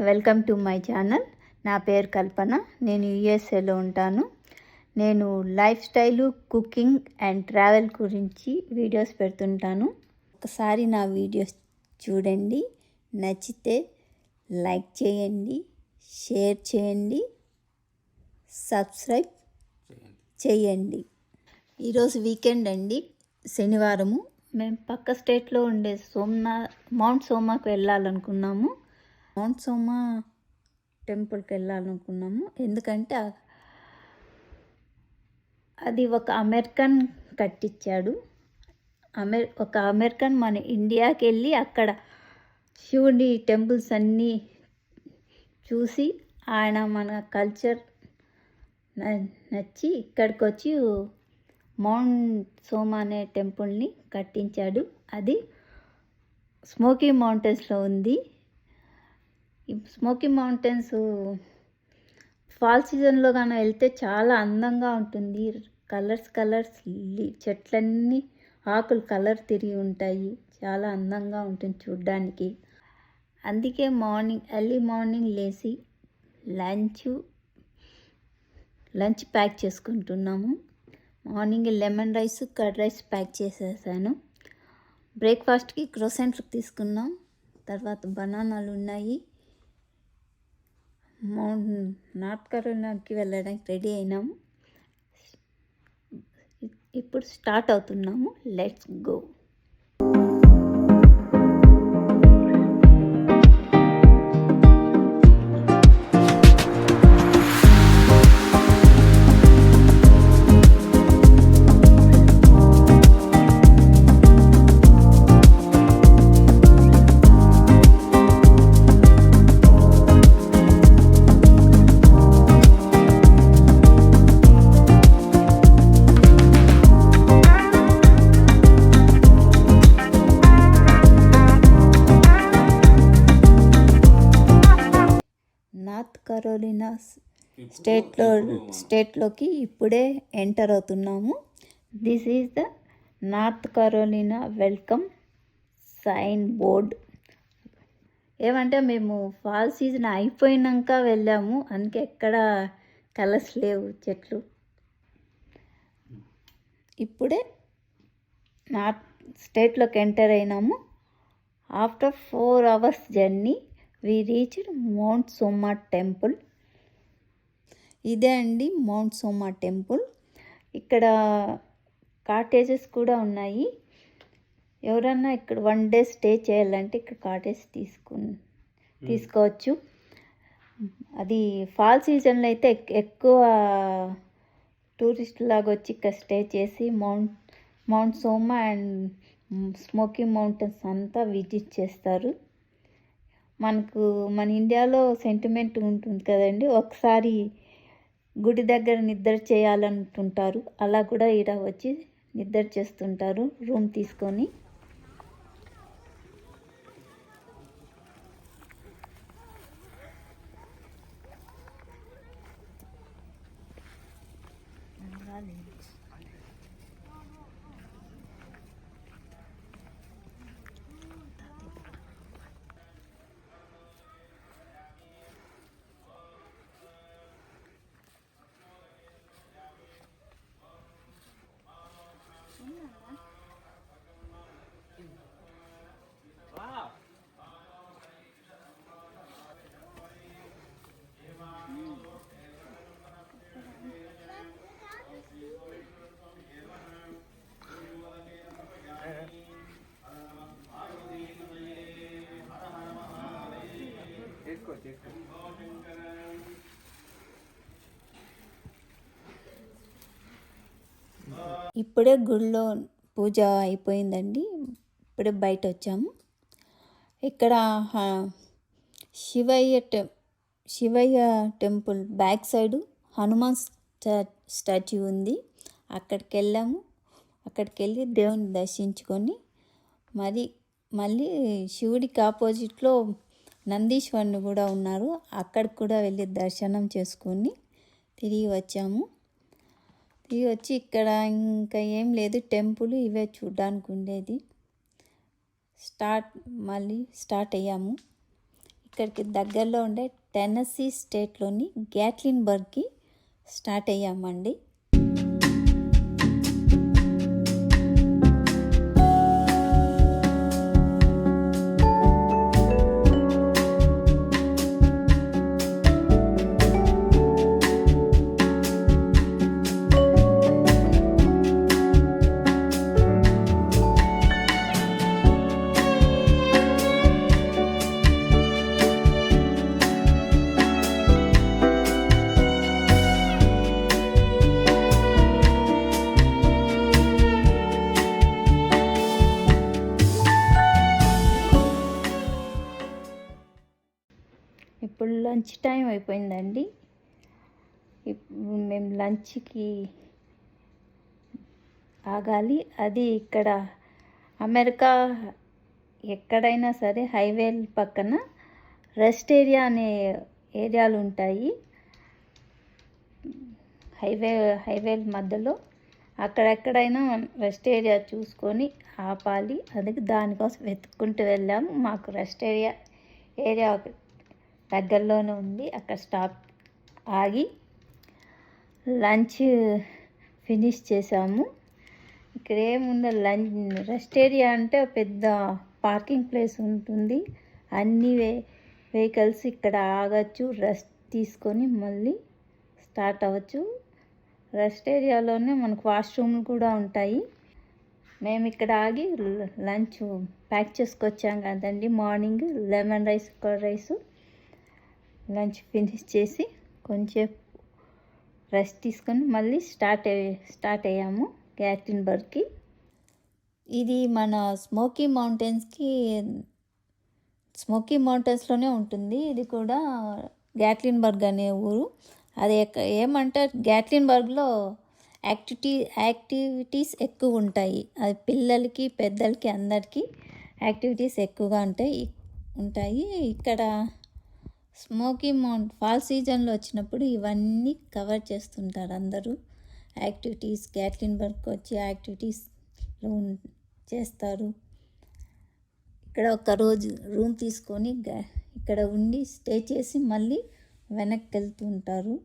Welcome to my channel. నా పేరు కల్పన. నేను యుఎస్ఏలో ఉంటాను. నేను life style, cooking and travel గురించి వీడియోస్ పెడుతుంటాను. ఒకసారి నా వీడియోస్ చూడండి, నచ్చితే లైక్ చేయండి, షేర్ చేయండి, సబ్స్క్రైబ్ చేయండి. ఈరోజు వీకెండ్ అండి, శనివారము. మేము పక్క స్టేట్లో ఉండే మౌంట్ సోమాకు వెళ్ళాలనుకున్నాము. మౌంట్ సోమా టెంపుల్కి వెళ్ళాలనుకున్నాము. ఎందుకంటే అది ఒక అమెరికన్ కట్టించాడు. ఒక అమెరికన్ మన ఇండియాకి వెళ్ళి అక్కడ శివుడి టెంపుల్స్ అన్నీ చూసి ఆయన మన కల్చర్ నచ్చి ఇక్కడికి వచ్చి మౌంట్ సోమా అనే టెంపుల్ని కట్టించాడు. అది స్మోకీ మౌంటైన్స్లో ఉంది. ఈ స్మోకీ మౌంటైన్స్ ఫాల్ సీజన్లో కానీ వెళ్తే చాలా అందంగా ఉంటుంది. కలర్స్ చెట్లన్నీ ఆకులు కలర్ తిరిగి ఉంటాయి. చాలా అందంగా ఉంటుంది చూడ్డానికి. అందుకే ఎర్లీ మార్నింగ్ లేచి లంచ్ ప్యాక్ చేసుకుంటున్నాము. Morning lemon rice, curd rice pack చేసేసాను. బ్రేక్ఫాస్ట్కి క్రోసెంట్లు తీసుకున్నాం. తర్వాత బనానాలు ఉన్నాయి. నార్త్ కరోలినాకి వెళ్ళడానికి రెడీ అయినాము. ఇప్పుడు స్టార్ట్ అవుతున్నాము. Let's go. నార్త్ కరోలినా స్టేట్లోకి ఇప్పుడే ఎంటర్ అవుతున్నాము. This is the North Carolina welcome sign board. ఏమంటే మేము ఫాల్ సీజన్ అయిపోయినాక వెళ్ళాము, అందుకే ఎక్కడ కలర్స్ లేవు చెట్లు. ఇప్పుడే నార్త్ స్టేట్లోకి ఎంటర్ అయినాము. After 4 hours journey we reached mount Soma temple. ఇదే అండి మౌంట్ సోమా టెంపుల్. ఇక్కడ కాటేజెస్ కూడా ఉన్నాయి. ఎవరన్నా ఇక్కడ 1 day స్టే చేయాలంటే ఇక్కడ కాటేజ్ తీసుకోవచ్చు. అది ఫాల్ సీజన్లో అయితే ఎక్కువ టూరిస్ట్ లాగా వచ్చి ఇక్కడ స్టే చేసి mount Soma and smoky mountains అంతా విజిట్ చేస్తారు. మన ఇండియాలో సెంటిమెంట్ ఉంటుంది కదండి, ఒకసారి గుడి దగ్గర నిద్ర చేయాలంటుంటారు. అలా కూడా ఇక్కడ వచ్చి నిద్ర చేస్తుంటారు రూమ్ తీసుకొని. ఇప్పుడే గుడిలో పూజ అయిపోయిందండి. ఇప్పుడే బయట వచ్చాము. ఇక్కడ Shivayya temple back side Hanuman statue ఉంది. అక్కడికి వెళ్ళాము. అక్కడికి వెళ్ళి దేవుని దర్శించుకొని మళ్ళీ శివుడికి ఆపోజిట్లో నందీశ్వరుని కూడా ఉన్నారు. అక్కడికి కూడా వెళ్ళి దర్శనం చేసుకొని తిరిగి వచ్చాము. తిరిగి వచ్చి ఇక్కడ ఇంకా ఏం లేదు, టెంపుల్ ఇవే చూడడానికి ఉండేది. మళ్ళీ స్టార్ట్ అయ్యాము. ఇక్కడికి దగ్గరలో ఉండే టెన్నెస్సీ స్టేట్లోని గ్యాట్లిన్బర్గ్కి స్టార్ట్ అయ్యామండి. ఇప్పుడు లంచ్ టైం అయిపోయిందండి. ఇప్పుడు మేము లంచ్కి ఆగాలి. అది ఇక్కడ అమెరికా ఎక్కడైనా సరే హైవే పక్కన రెస్ట్ ఏరియా అనే ఏరియాలు ఉంటాయి. హైవే మధ్యలో అక్కడెక్కడైనా రెస్ట్ ఏరియా చూసుకొని ఆపాలి. అందుకే దానికోసం వెతుక్కుంటూ వెళ్ళాము. మాకు రెస్ట్ ఏరియా దగ్గరలోనే ఉంది. అక్కడ స్టాప్ ఆగి లంచ్ ఫినిష్ చేసాము. ఇక్కడ ఏముందో రెస్ట్ ఏరియా అంటే పెద్ద పార్కింగ్ ప్లేస్ ఉంటుంది. అన్ని వెహికల్స్ ఇక్కడ ఆగచ్చు, రెస్ట్ తీసుకొని మళ్ళీ స్టార్ట్ అవ్వచ్చు. రెస్ట్ ఏరియాలోనే మనకు వాష్రూమ్లు కూడా ఉంటాయి. మేము ఇక్కడ ఆగి లంచ్ ప్యాక్ చేసుకొచ్చాం కదండి. Morning lemon rice, curd rice lunch finish చేసి కొంచెం రెస్ట్ తీసుకొని మళ్ళీ స్టార్ట్ అయ్యాము గ్యాట్లిన్బర్గ్కి. ఇది మన స్మోకీ మౌంటైన్స్లోనే ఉంటుంది. ఇది కూడా గ్యాట్లిన్బర్గ్ అనే ఊరు. అది ఏమంటే గ్యాట్లిన్బర్గ్లో యాక్టివిటీస్ ఎక్కువ ఉంటాయి. అది పిల్లలకి, పెద్దలకి అందరికీ యాక్టివిటీస్ ఎక్కువగా ఉంటాయి. ఇక్కడ ఫాల్ సీజన్లో వచ్చినప్పుడు ఇవన్నీ కవర్ చేస్తుంటారు అందరూ. యాక్టివిటీస్ గ్యాట్లిన్బర్గ్కి వచ్చి యాక్టివిటీస్లో చేస్తారు. ఇక్కడ ఒక రోజు రూమ్ తీసుకొని ఇక్కడ ఉండి స్టే చేసి మళ్ళీ వెనక్కి వెళ్తుంటారు.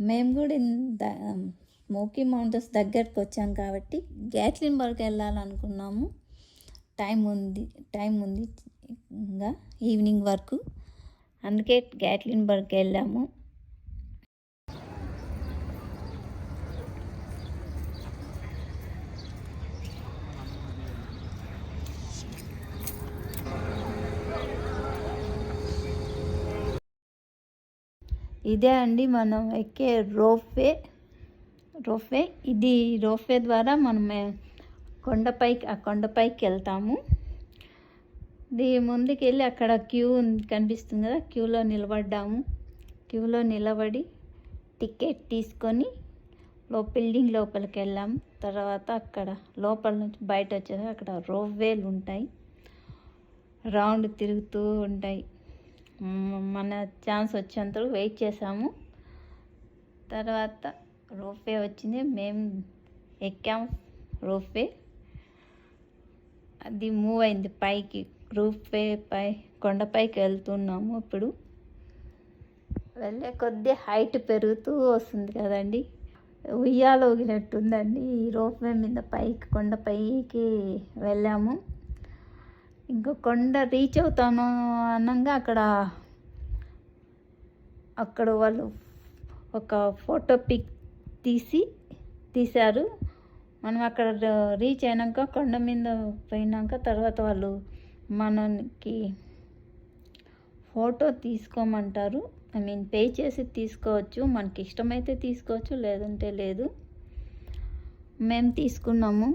మేము కూడా స్మోకీ మౌంటైన్స్ దగ్గరకు వచ్చాం కాబట్టి గ్యాట్లిన్బర్గ్ వెళ్ళాలనుకున్నాము. టైం ఉంది ఇంకా ఈవినింగ్ వరకు. అందుకే గ్యాట్లిన్బర్గ్కి వెళ్ళాము. ఇదే అండి మనం ఎక్కే రోప్వే. ఇది రోప్వే ద్వారా మనం కొండపైకి వెళ్తాము. ముందుకు వెళ్ళి అక్కడ క్యూ కనిపిస్తుంది కదా, క్యూలో నిలబడి టికెట్ తీసుకొని బిల్డింగ్ లోపలికి వెళ్ళాము. తర్వాత అక్కడ లోపల నుంచి బయట వచ్చేసి అక్కడ రోప్వేలు ఉంటాయి, రౌండ్ తిరుగుతూ ఉంటాయి. మన ఛాన్స్ వచ్చేంత వెయిట్ చేసాము. తర్వాత రోప్వే వచ్చింది, మేము ఎక్కాము రోప్వే. అది మూవ్ అయింది పైకి. రోప్వే కొండపైకి వెళ్తున్నాము. ఇప్పుడు వెళ్ళే కొద్దీ హైట్ పెరుగుతూ వస్తుంది కదండి, ఉయ్యాల ఊగినట్టుందండి. ఈ రోప్వే మీద కొండపైకి వెళ్ళాము. ఇంకో కొండ రీచ్ అవుతాను అనగా అక్కడ వాళ్ళు ఒక ఫోటో పిక్ తీశారు. మనం అక్కడ రీచ్ అయినాక కొండ మీద పోయినాక తర్వాత వాళ్ళు మనకి ఫోటో తీసుకోమంటారు. పే చేసి తీసుకోవచ్చు. మనకి ఇష్టమైతే తీసుకోవచ్చు, లేదంటే లేదు. మేము తీసుకున్నాము.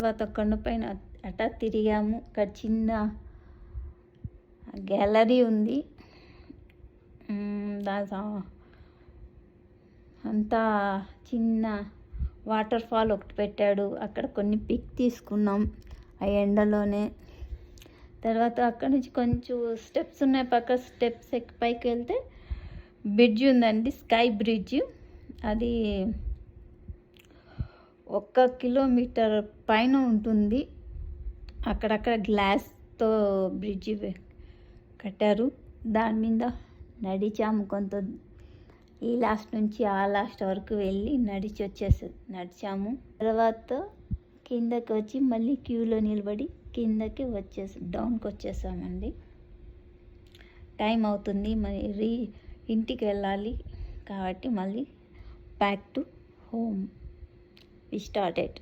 తర్వాత కొండపైన అటా తిరిగాము. అక్కడ చిన్న గ్యాలరీ ఉంది. దాని అంతా చిన్న వాటర్ ఫాల్ ఒకటి పెట్టాడు. అక్కడ కొన్ని పిక్ తీసుకున్నాం ఆ ఎండలోనే. తర్వాత అక్కడ నుంచి కొంచెం స్టెప్స్ ఉన్నాయి, పక్క స్టెప్స్ ఎక్కి పైకి వెళ్తే బ్రిడ్జ్ ఉందండి, స్కై బ్రిడ్జ్. అది 1 కిలోమీటర్ పైన ఉంటుంది. అక్కడక్కడ గ్లాస్తో బ్రిడ్జ్ కట్టారు. దాని మీద నడిచాము కొంత, ఈ లాస్ట్ నుంచి ఆ లాస్ట్ వరకు వెళ్ళి నడిచాము. తర్వాత కిందకి వచ్చి మళ్ళీ క్యూలో నిలబడి కిందకి డౌన్కి వచ్చేసామండి. టైం అవుతుంది, మరి ఇంటికి వెళ్ళాలి కాబట్టి మళ్ళీ back to home we started.